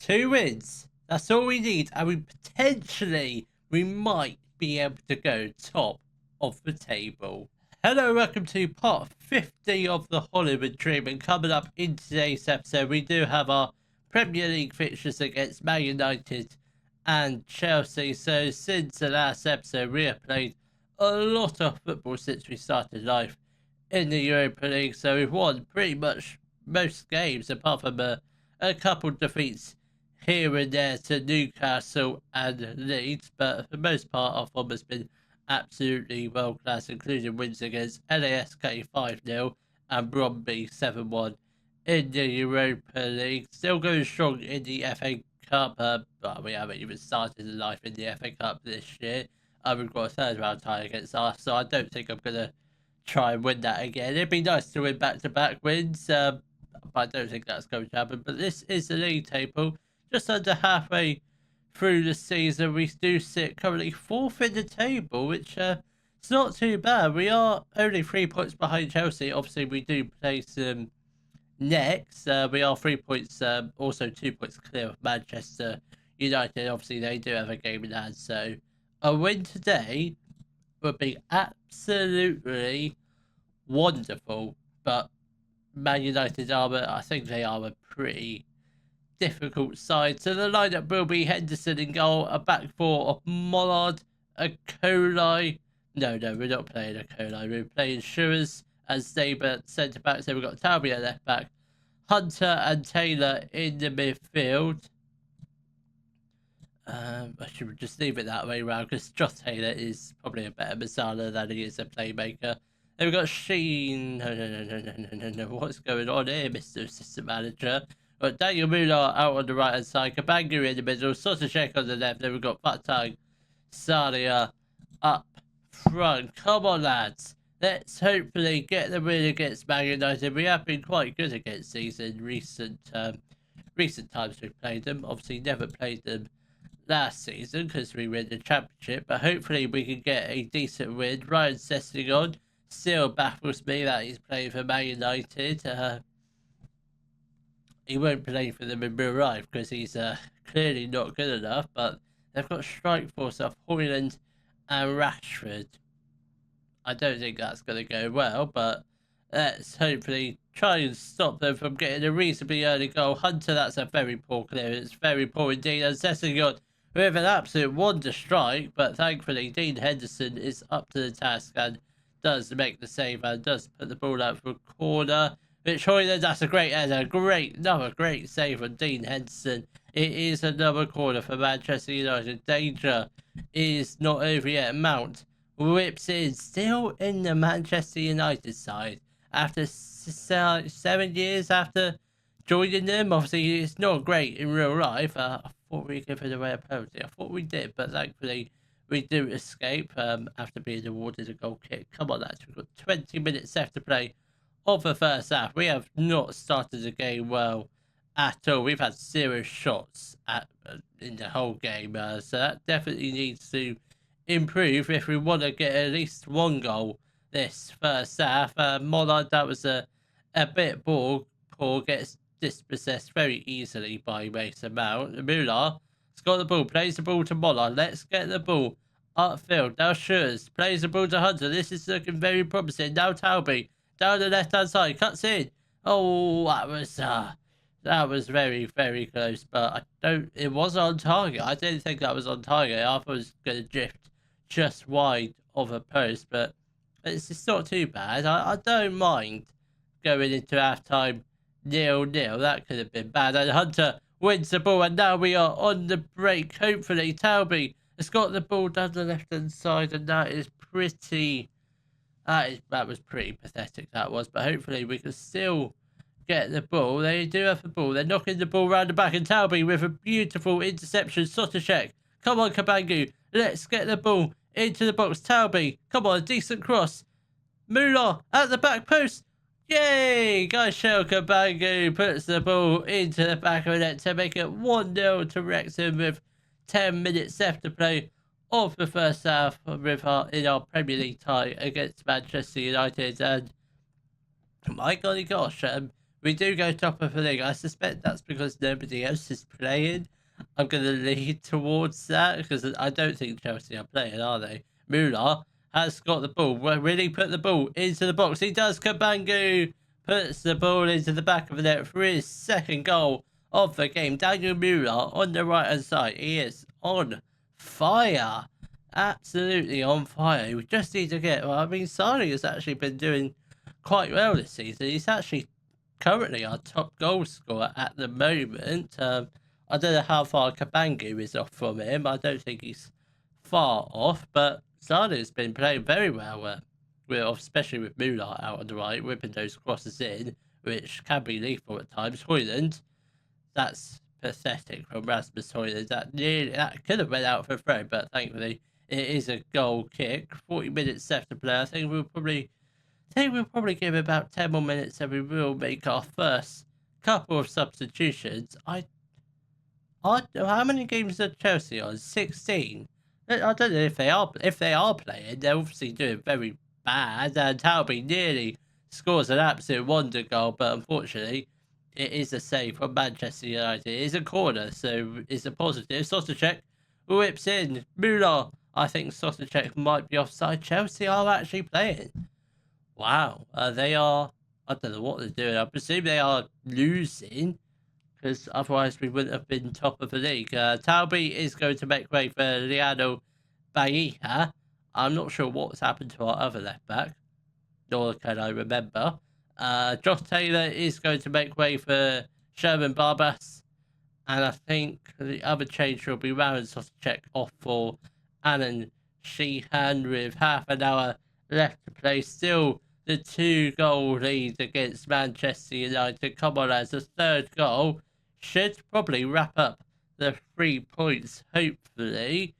2 wins. That's all we need, and we might be able to go top of the table. Hello, welcome to part 50 of the Hollywood Dream, and coming up in today's episode, we do have our Premier League fixtures against Man United and Chelsea. So since the last episode, we have played a lot of football since we started life in the Europa League. So we've won pretty much most games, apart from a couple defeats here and there to Newcastle and Leeds, but for the most part our form has been absolutely world class, including wins against LASK 5-0 and Bromby 7-1 in the Europa League. Still going strong in the FA Cup, but we haven't even started life in the FA Cup this year. We've got a third round tie against us, so I don't think I'm going to try and win that again. It'd be nice to win back-to-back wins, but I don't think that's going to happen. But this is the league table. Just under halfway through the season, we do sit currently 4th in the table, which it's not too bad. We are only 3 points behind Chelsea. Obviously, we do place next. We are 3 points, also 2 points clear of Manchester United. Obviously, they do have a game in hand, so a win today would be absolutely wonderful. But Man United I think they are a pretty difficult side. So the lineup will be Henderson in goal, a back four of Mollard, a Colai. No, we're not playing a Colai. We're playing Schurers as Saber centre back. So we've got Talby at left back, Hunter and Taylor in the midfield. I should just leave it that way around because Josh Taylor is probably a better Masala than he is a playmaker. Then we've got Sheen. No. What's going on here, Mr. Assistant Manager? We've got Daniel Muller out on the right hand side, Kabangu in the middle, Sotashek on the left. Then we've got Fatang Sadia up front. Come on, lads. Let's hopefully get the win against Man United. We have been quite good against these in recent times we've played them. Obviously, never played them last season because we win the championship, but hopefully we can get a decent win. Ryan Sessegnon still baffles me that he's playing for Man United. He won't play for them in real life because he's clearly not good enough, but they've got strike force of Hoyland and Rashford. I don't think that's going to go well, but let's hopefully try and stop them from getting a reasonably early goal. Hunter, that's a very poor clearance, very poor indeed, and Sessegnon with an absolute wonder strike, but thankfully Dean Henderson is up to the task and does make the save and does put the ball out for a corner. Which Hoyland, that's a great header, another great save from Dean Henderson. It is another corner for Manchester United. Danger is not over yet. Mount whips in, still in the Manchester United side after 7 years after joining them. Obviously, it's not great in real life. I thought we gave it away a penalty. I thought we did, but thankfully we do escape after being awarded a goal kick. Come on, lads. We've got 20 minutes left to play of the first half. We have not started the game well at all. We've had 0 shots in the whole game, so that definitely needs to improve if we want to get at least 1 goal this first half. Mollard, that was a bit poor, gets dispossessed very easily by Mason Mount. Muller has got the ball, plays the ball to Mollard. Let's get the ball upfield. Now Schurz plays the ball to Hunter. This is looking very promising. Now Talby down the left hand side, cuts in. Oh, that was very, very close, but it was on target. I didn't think that was on target. I thought it was going to drift just wide of a post, but it's not too bad. I don't mind going into halftime 0-0. That could have been bad. And Hunter wins the ball, and now we are on the break. Hopefully, Talby has got the ball down the left-hand side, and that was pretty pathetic, that was. But hopefully, we can still get the ball. They do have the ball. They're knocking the ball round the back, and Talby with a beautiful interception. Sotashek, come on, Kabangu. Let's get the ball into the box. Talby, come on, a decent cross. Muller at the back post. Yay! Gaishel Kabangu puts the ball into the back of the net to make it 1-0 to Wrexham with 10 minutes left to play of the first half in our Premier League tie against Manchester United. And my golly gosh, we do go top of the league. I suspect that's because nobody else is playing. I'm going to lead towards that because I don't think Chelsea are playing, are they? Muller has got the ball. Really put the ball into the box. He does. Kabangu puts the ball into the back of the net for his second goal of the game. Daniel Muller on the right hand side. He is on fire. Absolutely on fire. We just need to get. Well, I mean, Sari has actually been doing quite well this season. He's actually currently our top goal scorer at the moment. I don't know how far Kabangu is off from him. I don't think he's far off, but Sari's been playing very well. Especially with Muller out on the right, whipping those crosses in, which can be lethal at times. Højlund, that's pathetic from Rasmus Højlund. That could have went out for a throw, but thankfully it is a goal kick. 40 minutes left to play. I think we'll probably give about 10 more minutes and we will make our first couple of substitutions. How many games are Chelsea on? 16. I don't know if they are playing. They're obviously doing very bad, and Talby nearly scores an absolute wonder goal, but unfortunately it is a save from Manchester United. It is a corner, so it's a positive. Sosacek whips in. Muller. I think Sosacek might be offside. Chelsea are actually playing. Wow. They are. I don't know what they're doing. I presume they are losing, because otherwise we wouldn't have been top of the league. Talby is going to make way for Leandro Bahia. I'm not sure what's happened to our other left back, nor can I remember. Josh Taylor is going to make way for Sherman Barbas, and I think the other change will be Raron Sosacek off for Alan Sheehan with half an hour left to play. Still the 2-goal lead against Manchester United. Come on, as the third goal should probably wrap up the 3 points, hopefully.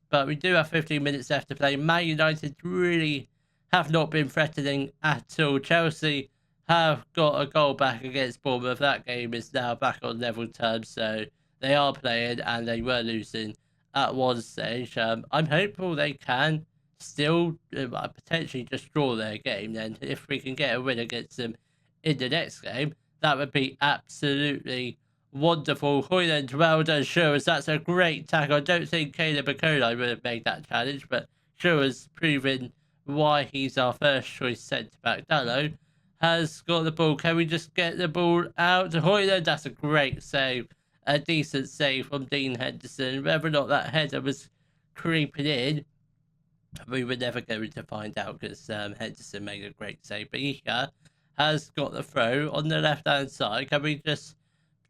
But we do have 15 minutes left to play. Man United really have not been threatening at all. Chelsea have got a goal back against Bournemouth. That game is now back on level terms, so they are playing and they were losing at one stage. I'm hopeful they can still potentially just draw their game. Then if we can get a win against them in the next game, that would be absolutely wonderful. Højlund, well done, Schurz. That's a great tackle. I don't think Caleb Bacola would have made that challenge, but Schurz proven why he's our first choice centre-back. Dallo has got the ball. Can we just get the ball out to Højlund? That's a great save. A decent save from Dean Henderson. Whether or not that header was creeping in, we were never going to find out, because Henderson made a great save. But he has got the throw on the left-hand side. Can we just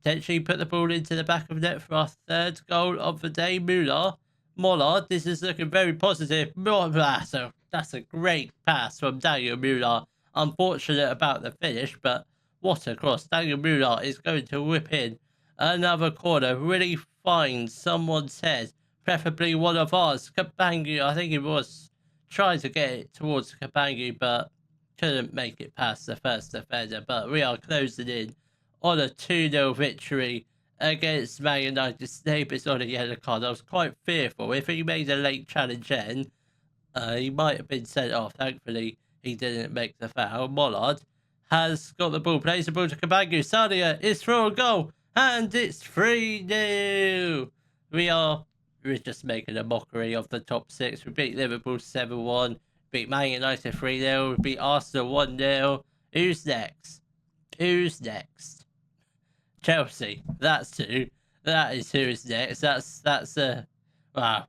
potentially put the ball into the back of the net for our third goal of the day? Mollard, this is looking very positive. That's a great pass from Daniel Muller. Unfortunate about the finish, but what a cross. Daniel Muller is going to whip in another corner. Really find someone's head, preferably one of ours. Kabangu, I think he was trying to get it towards Kabangu, but couldn't make it past the first defender. But we are closing in on a 2-0 victory against Man United. Snape is on a yellow card. I was quite fearful. If he made a late challenge then, he might have been sent off. Thankfully, he didn't make the foul. Mollard has got the ball, plays the ball to Kabangu. Sadia is for a goal, and it's 3-0. We're just making a mockery of the top 6. We beat Liverpool 7-1, beat Man United 3-0, we beat Arsenal 1-0. Who's next? Chelsea. That's who. That is who is next. Wow.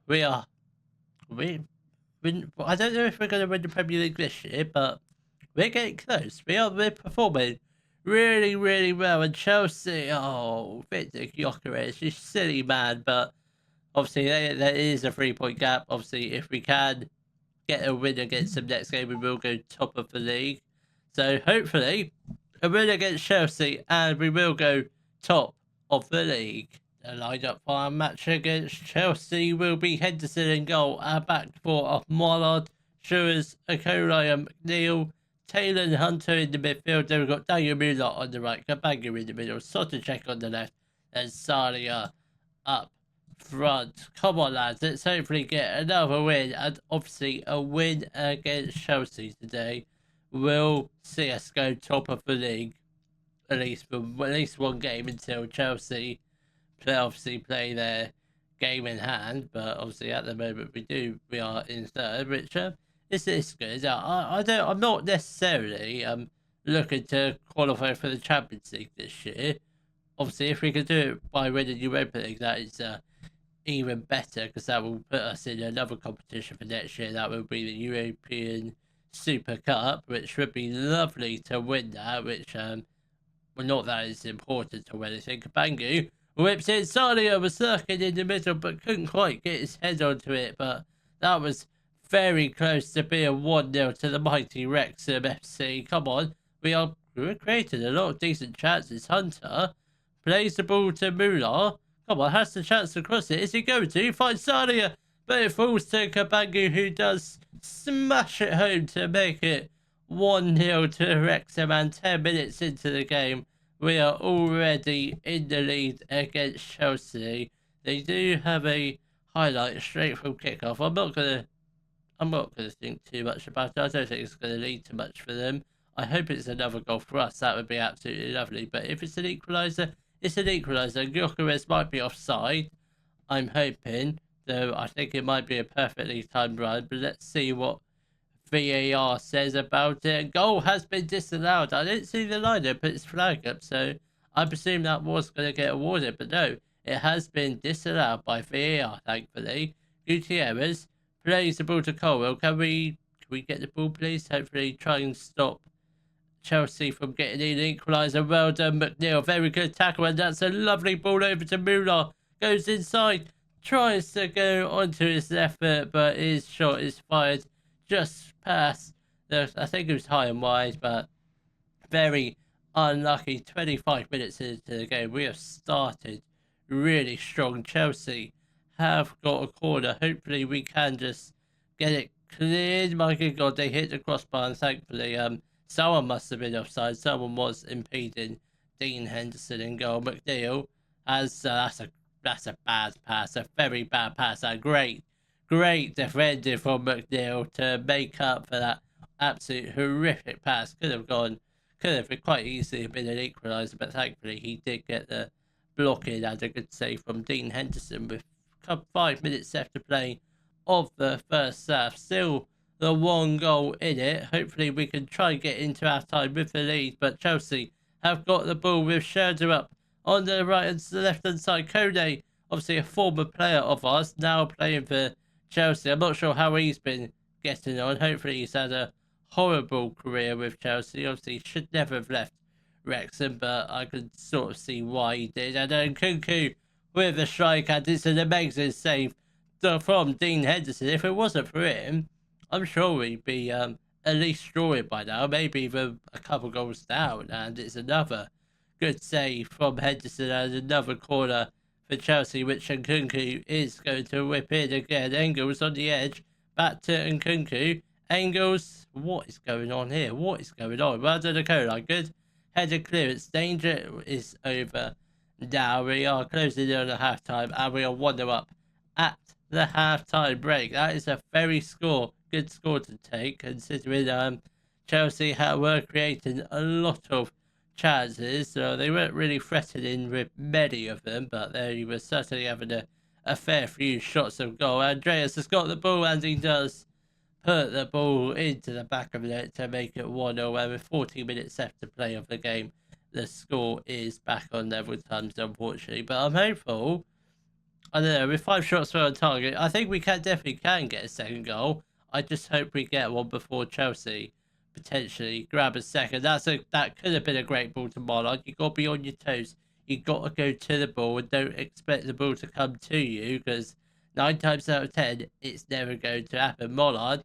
I don't know if we're going to win the Premier League this year, but we're getting close. We're performing really, really well. And Chelsea, Victor Gyökeres, you silly man. But obviously, there is a 3-point gap. Obviously, if we can get a win against them next game, we will go top of the league. So hopefully, a win against Chelsea, and we will go top of the league. The lineup for our match against Chelsea will be Henderson in goal, our back four of Mollard, Schurz, Okolie and McNeil, Taylor and Hunter in the midfield. Then we've got Daniel Muller on the right, Kabangu in the middle, Sotacek on the left, and Salia up front. Come on, lads, let's hopefully get another win, and obviously a win against Chelsea today will see us go top of the league. at least one game until Chelsea play their game in hand. But obviously at the moment we are in third, which is good. I'm not necessarily looking to qualify for the Champions League this year. Obviously, if we could do it by winning Europa League, that is even better, because that will put us in another competition for next year. That will be the European Super Cup, which would be lovely to win that, which well, not that it's important to win anything. Kabangu whips it. Sadio was lurking in the middle, but couldn't quite get his head onto it. But that was very close to being 1-0 to the mighty Wrexham FC. Come on, we're creating a lot of decent chances. Hunter plays the ball to Muller. Come on, has the chance to cross it. Is he going to? He finds Sadia, but it falls to Kabangu, who does smash it home to make it 1-0 to Wrexham. And 10 minutes into the game, we are already in the lead against Chelsea. They do have a highlight straight from kickoff. I'm not gonna think too much about it. I don't think it's gonna lead to much for them. I hope it's another goal for us. That would be absolutely lovely. But if it's an equaliser, it's an equaliser. Gyökeres might be offside, I'm hoping, though I think it might be a perfectly timed run. But let's see what VAR says about it. Goal has been disallowed. I didn't see the liner put its flag up, so I presume that was going to get awarded. But no, it has been disallowed by VAR, thankfully. Gutierrez plays the ball to Colwell. Can we get the ball, please? Hopefully try and stop Chelsea from getting in equaliser. Well done, McNeil. Very good tackle, and that's a lovely ball over to Muller. Goes inside, tries to go onto his left foot, but his shot is fired just past. I think it was high and wide, but very unlucky. 25 minutes into the game, we have started really strong. Chelsea have got a corner. Hopefully, we can just get it cleared. My good God, they hit the crossbar, and thankfully, someone must have been offside. Someone was impeding Dean Henderson in goal. McNeil has that's a bad pass, a very bad pass. A great defending from McNeil to make up for that absolute horrific pass. Could have quite easily been an equaliser, but thankfully he did get the block in and a good save from Dean Henderson with 5 minutes left to play of the first half. Still the one goal in it. Hopefully we can try and get into our time with the lead, but Chelsea have got the ball with Scherder up on the right and left hand side. Kone, obviously a former player of ours, now playing for Chelsea. I'm not sure how he's been getting on. Hopefully he's had a horrible career with Chelsea. Obviously he should never have left Wrexham, but I could sort of see why he did. And then Kunku with a strike, and it's an amazing save from Dean Henderson. If it wasn't for him, I'm sure we'd be at least drawing by now, maybe even a couple goals down. And it's another good save from Henderson and another corner for Chelsea, which Nkunku is going to whip in again. Engels on the edge, back to Nkunku. Engels, what is going on here? What is going on? Well done, Nicola. Good header clearance. Danger is over. Now we are closing in on the half time, and we are 1-0 up at the half-time break. That is a very good score to take, considering Chelsea were creating a lot of chances, so they weren't really threatening with many of them, but they were certainly having a fair few shots of goal. Andreas has got the ball, and he does put the ball into the back of the net to make it 1-0, and with 40 minutes left to play of the game, the score is back on level terms, unfortunately. But I'm hopeful. I don't know, with 5 shots on target, I think we definitely can get a second goal. I just hope we get one before Chelsea potentially grab a second. That could have been a great ball to Mollard. You got to be on your toes. You got to go to the ball and don't expect the ball to come to you, because 9 times out of 10 it's never going to happen. Muller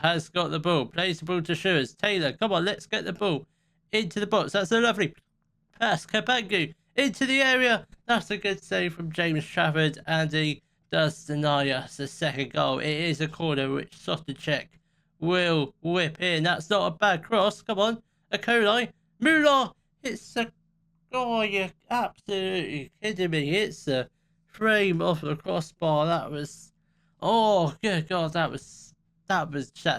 has got the ball, plays the ball to Schurz. Taylor, come on, let's get the ball into the box. That's a lovely pass. Kabangu into the area. That's a good save from James Trafford, and he does deny us the second goal. It is a corner which Sotochek will whip in. That's not a bad cross. Come on, Akoli. Muller. It's a... Oh, you're absolutely kidding me. It's the frame of the crossbar. That was... Oh, good God, that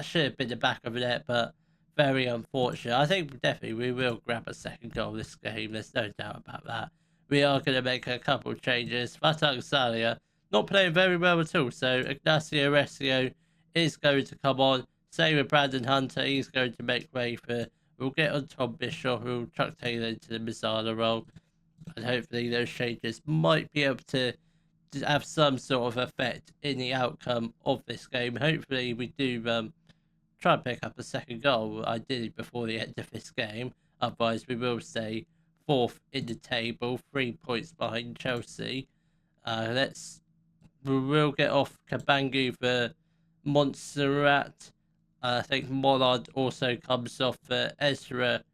should have been the back of the net, but very unfortunate. I think definitely we will grab a second goal this game. There's no doubt about that. We are going to make a couple of changes. Fatah Salia not playing very well at all. So Ignacio Resio is going to come on. Same with Brandon Hunter. He's going to make way for. We'll get on Tom Bishop. We'll Chuck Taylor into the Mazzala role. And hopefully those changes might be able to have some sort of effect in the outcome of this game. Hopefully we do try and pick up a second goal, ideally before the end of this game. Otherwise, we will stay fourth in the table, 3 points behind Chelsea. We will get off Kabangu for Montserrat. I think Mollard also comes off for Ezra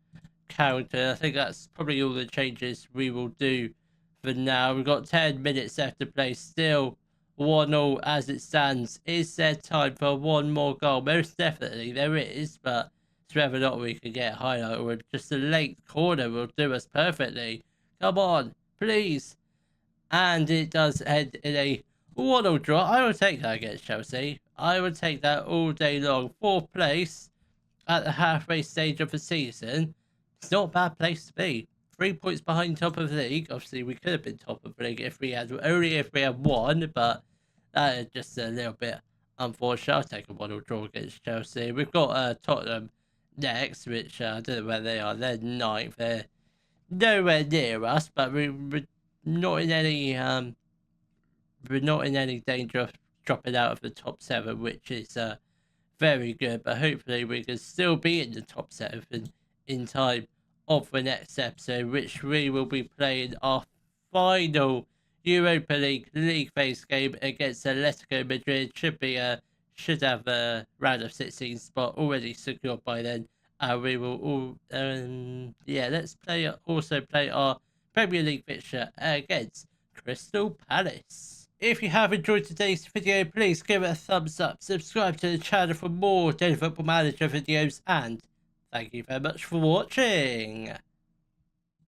Counter. I think that's probably all the changes we will do for now. We've got 10 minutes left to play. Still 1-0 as it stands. Is there time for one more goal? Most definitely there is, but it's whether or not we can get a highlight or just a late corner will do us perfectly. Come on, please. And it does end in a 1-0 draw. I will take that against Chelsea. I would take that all day long. 4th place at the halfway stage of the season. It's not a bad place to be. 3 points behind top of the league. Obviously, we could have been top of the league if we had won, but that is just a little bit unfortunate. I'll take a 1-0 draw against Chelsea. We've got Tottenham next, which I don't know where they are. They're 9th. They're nowhere near us, but we're not in any danger of dropping out of the top 7, which is very good. But hopefully, we can still be in the top 7 in time of the next episode, which we will be playing our final Europa League phase game against Atletico Madrid. Should have a round of 16 spot already secured by then. We will all let's play our Premier League fixture against Crystal Palace. If you have enjoyed today's video, please give it a thumbs up, subscribe to the channel for more Daily Football Manager videos, and thank you very much for watching.